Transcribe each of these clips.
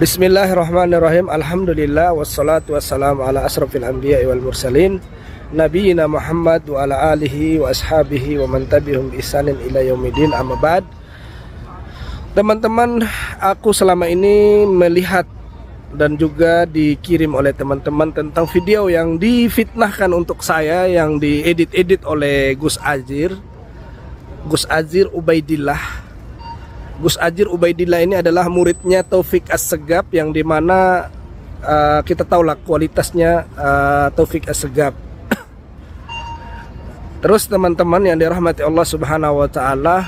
Bismillahirrahmanirrahim. Alhamdulillah wassalatu wassalamu ala asrafil anbiya'i wal mursalin nabiyina Muhammad wa ala alihi wa ashabihi wa man tabi'hum bi ihsanin ila yaumidin, amma ba'd. Teman-teman, aku selama ini melihat dan juga dikirim oleh teman-teman tentang video yang difitnahkan untuk saya, yang diedit-edit oleh Gus Azir Ubaidillah. Gus Azir Ubaidillah ini adalah muridnya Taufik As-Segaf, yang dimana kita tahulah kualitasnya Taufik As-Segaf. Terus teman-teman yang dirahmati Allah Subhanahu wa Ta'ala,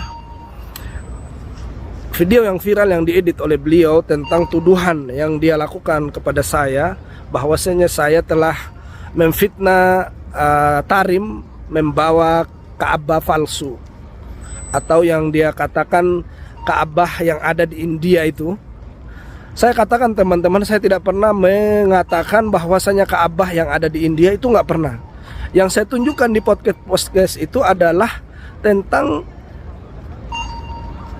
video yang viral yang diedit oleh beliau tentang tuduhan yang dia lakukan kepada saya, bahwasanya saya telah memfitnah Tarim membawa Ka'bah palsu, atau yang dia katakan Ka'bah yang ada di India itu. Saya katakan teman-teman, saya tidak pernah mengatakan bahwasanya Ka'bah yang ada di India itu, nggak pernah. Yang saya tunjukkan di podcast itu adalah tentang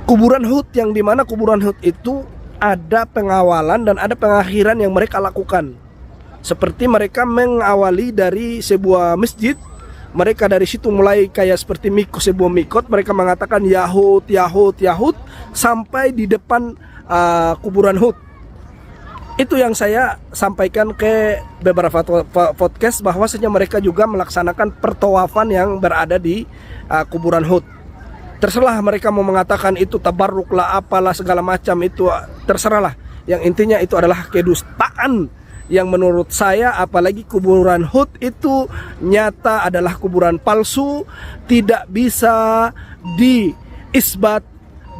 kuburan Hud, yang dimana kuburan Hud itu ada pengawalan dan ada pengakhiran yang mereka lakukan. Seperti mereka mengawali dari sebuah masjid, mereka dari situ mulai kayak seperti sebuah mikot, mereka mengatakan Yahud, Yahud, Yahud, sampai di depan kuburan Hud. Itu yang saya sampaikan ke beberapa podcast, bahwasanya mereka juga melaksanakan pertawafan yang berada di kuburan Hud. Terserah mereka mau mengatakan itu tabarruk lah, apalah segala macam, itu terserahlah. Yang intinya itu adalah kedustaan yang menurut saya, apalagi kuburan Hud itu nyata adalah kuburan palsu, tidak bisa diisbat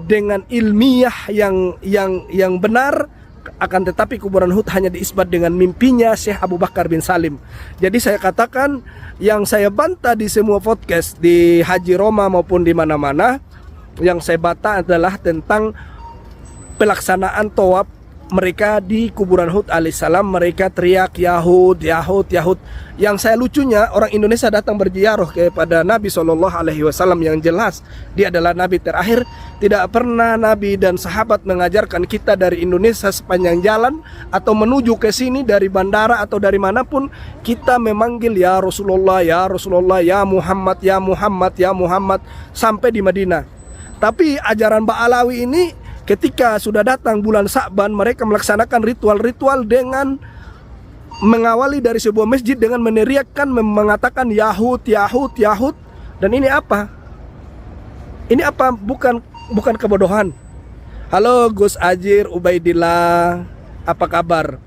dengan ilmiah yang benar. Akan tetapi kuburan Hud hanya diisbat dengan mimpinya Syekh Abu Bakar bin Salim. Jadi saya katakan, yang saya bantah di semua podcast, di Haji Roma maupun di mana-mana, yang saya bantah adalah tentang pelaksanaan tawaf mereka di kuburan Hud alaihissalam. Mereka teriak Yahud, Yahud, Yahud. Yang saya lucunya, orang Indonesia datang berziarah kepada Nabi SAW, yang jelas dia adalah Nabi terakhir. Tidak pernah Nabi dan sahabat mengajarkan kita dari Indonesia sepanjang jalan atau menuju ke sini dari bandara atau dari manapun, kita memanggil ya Rasulullah, ya Rasulullah, ya Muhammad, ya Muhammad, ya Muhammad, sampai di Madinah. Tapi ajaran Ba'alawi ini, ketika sudah datang bulan Sa'ban, mereka melaksanakan ritual-ritual dengan mengawali dari sebuah masjid dengan meneriakkan, mengatakan Yahud, Yahud, Yahud. Dan ini apa? Ini apa? Bukan kebodohan. Halo Gus Azir Ubaidillah, apa kabar?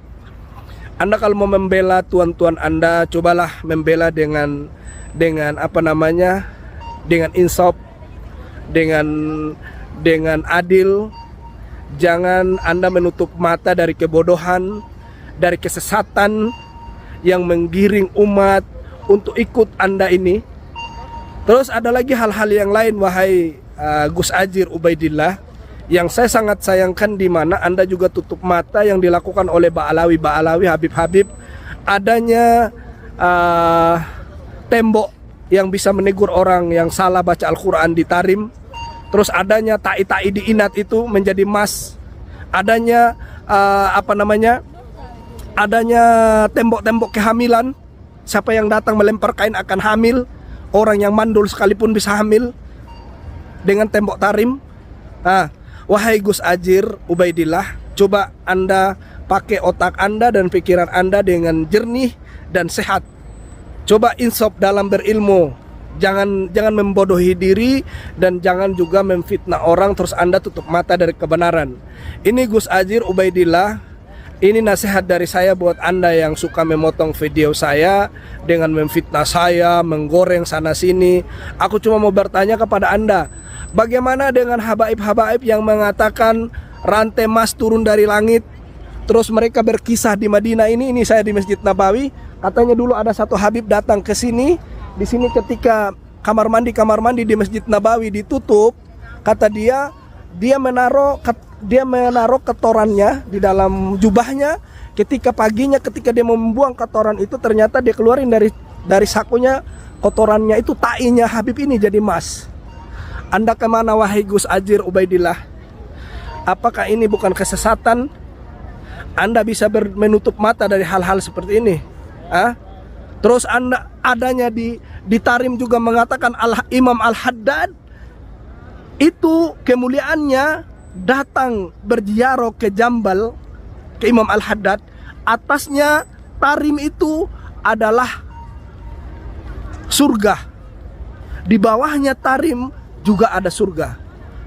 Anda kalau mau membela tuan-tuan Anda, cobalah membela dengan apa namanya? Dengan insaf, dengan adil. Jangan Anda menutup mata dari kebodohan, dari kesesatan yang menggiring umat untuk ikut Anda ini. Terus ada lagi hal-hal yang lain, wahai Gus Azir Ubaidillah, yang saya sangat sayangkan, di mana Anda juga tutup mata yang dilakukan oleh Ba'alawi, Habib-habib. Adanya tembok yang bisa menegur orang yang salah baca Al-Quran di Tarim. Terus adanya ta'i-ta'i di Inat itu menjadi emas. Adanya adanya tembok-tembok kehamilan. Siapa yang datang melempar kain akan hamil. Orang yang mandul sekalipun bisa hamil dengan tembok Tarim. Wahai Gus Azir Ubaidillah, coba Anda pakai otak Anda dan pikiran Anda dengan jernih dan sehat. Coba insaf dalam berilmu. Jangan membodohi diri, dan jangan juga memfitnah orang terus Anda tutup mata dari kebenaran. Ini Gus Azir Ubaidillah, ini nasihat dari saya buat Anda yang suka memotong video saya dengan memfitnah saya, menggoreng sana sini. Aku cuma mau bertanya kepada Anda, bagaimana dengan habaib-habaib yang mengatakan rantai emas turun dari langit? Terus mereka berkisah di Madinah ini saya di Masjid Nabawi, katanya dulu ada satu habib datang ke sini. Di sini ketika kamar mandi di Masjid Nabawi ditutup, kata dia menaruh ketorannya di dalam jubahnya. Ketika paginya, ketika dia membuang kotoran itu, ternyata dia keluarin dari sakunya kotorannya itu, ta'inya Habib ini jadi emas. Anda kemana wahai Gus Azir Ubaidillah? Apakah ini bukan kesesatan? Anda bisa menutup mata dari hal-hal seperti ini. Terus Anda adanya di Tarim juga mengatakan Imam Al-Haddad itu kemuliaannya datang berziarah ke Jambal, ke Imam Al-Haddad. Atasnya Tarim itu adalah surga, di bawahnya Tarim juga ada surga.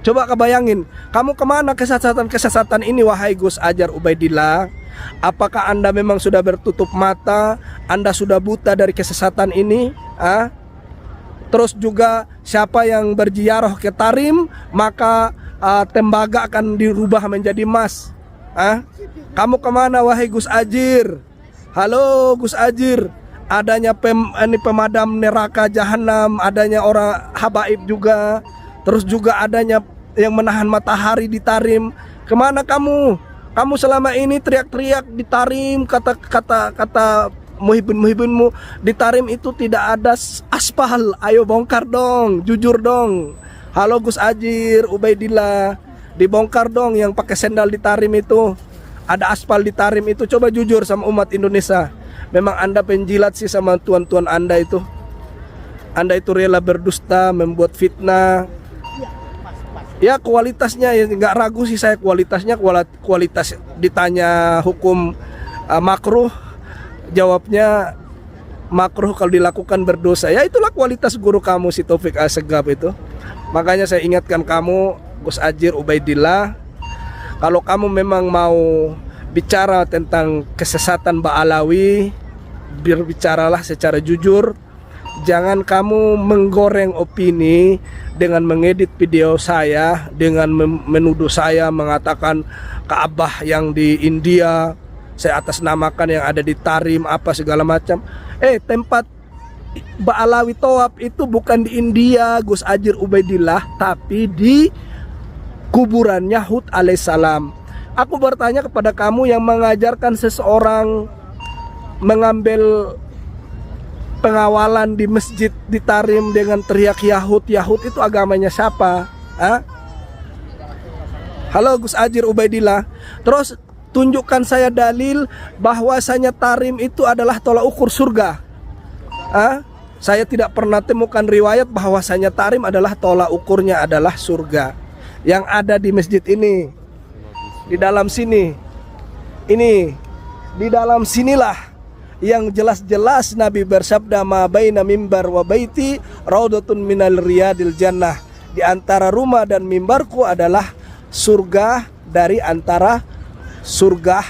Coba kebayangin, kamu kemana kesesatan ini wahai Gus Adjar Ubaidillah? Apakah Anda memang sudah bertutup mata? Anda sudah buta dari kesesatan ini? Terus juga siapa yang berziarah ke Tarim, maka tembaga akan dirubah menjadi emas. Kamu kemana wahai Gus Adjir? Halo Gus Adjir, adanya pemadam neraka jahanam, adanya orang habaib juga. Terus juga adanya yang menahan matahari di Tarim. Kemana kamu? Kamu selama ini teriak-teriak di Tarim, kata muhibin-muhibinmu. Di Tarim itu tidak ada aspal. Ayo bongkar dong, jujur dong. Halo Gus Adjir Ubaidillah, dibongkar dong yang pakai sendal di Tarim itu. Ada aspal di Tarim itu. Coba jujur sama umat Indonesia. Memang Anda penjilat sih sama tuan-tuan Anda itu. Anda itu rela berdusta, membuat fitnah. Ya kualitasnya ya nggak ragu sih saya, kualitasnya kualitas ditanya hukum makruh, jawabnya makruh kalau dilakukan berdosa. Ya itulah kualitas guru kamu si Taufik Assegaf itu. Makanya saya ingatkan kamu Gus Adjir Ubaidillah, kalau kamu memang mau bicara tentang kesesatan Ba'alawi, berbicaralah secara jujur. Jangan kamu menggoreng opini dengan mengedit video saya, dengan menuduh saya mengatakan Ka'bah yang di India saya atasnamakan yang ada di Tarim apa segala macam. Tempat Ba'alawi Tawaf itu bukan di India Gus Adjir Ubaidillah, tapi di kuburannya Hud alaihissalam. Aku bertanya kepada kamu yang mengajarkan seseorang mengambil pengawalan di masjid di Tarim dengan teriak Yahud, Yahud itu agamanya siapa? Halo Gus Adjir Ubaidillah. Terus tunjukkan saya dalil bahwasanya Tarim itu adalah tolak ukur surga. Saya tidak pernah temukan riwayat bahwasanya Tarim adalah tolak ukurnya adalah surga. Yang ada di masjid ini, di dalam sini, ini di dalam sinilah yang jelas-jelas Nabi bersabda, ma baina mimbar wa baiti raudhatun minal riyadil jannah. Di antara rumah dan mimbarku adalah surga dari antara surga.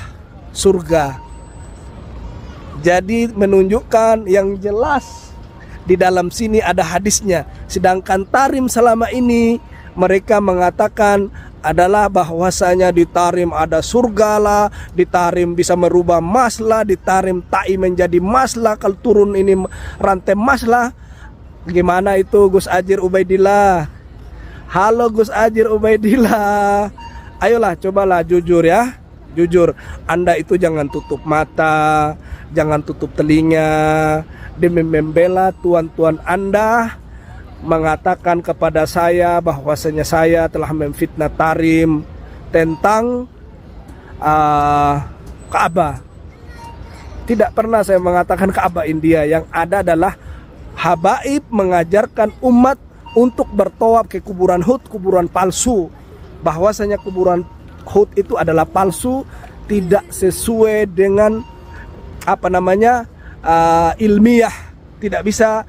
Jadi menunjukkan yang jelas di dalam sini ada hadisnya. Sedangkan Tarim selama ini mereka mengatakan adalah bahwasanya di Tarim ada surga lah, di Tarim bisa merubah emas lah, di Tarim ta'i menjadi emas lah, kalau turun ini rantai emas lah. Gimana itu Gus Adjir Ubaidillah? Halo Gus Adjir Ubaidillah, ayolah cobalah jujur ya, jujur. Anda itu jangan tutup mata, jangan tutup telinga demi membela tuan-tuan Anda mengatakan kepada saya bahwasanya saya telah memfitnah Tarim tentang Ka'bah. Tidak pernah saya mengatakan Ka'bah India. Yang ada adalah habaib mengajarkan umat untuk bertawaf ke kuburan Hud, kuburan palsu. Bahwasanya kuburan Hud itu adalah palsu, tidak sesuai dengan ilmiah, tidak bisa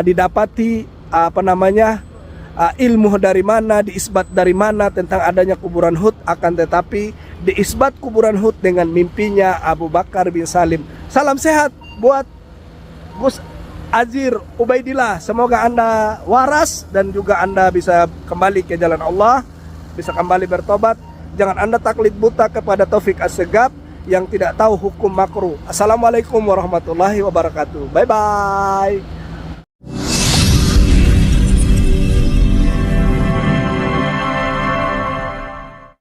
didapati ilmu dari mana, diisbat dari mana tentang adanya kuburan Hud. Akan tetapi diisbat kuburan Hud dengan mimpinya Abu Bakar bin Salim. Salam sehat buat Gus Adjir Ubaidillah. Semoga Anda waras dan juga Anda bisa kembali ke jalan Allah, bisa kembali bertobat. Jangan Anda taklid buta kepada Taufik Assegaf yang tidak tahu hukum makruh. Assalamualaikum warahmatullahi wabarakatuh. Bye bye.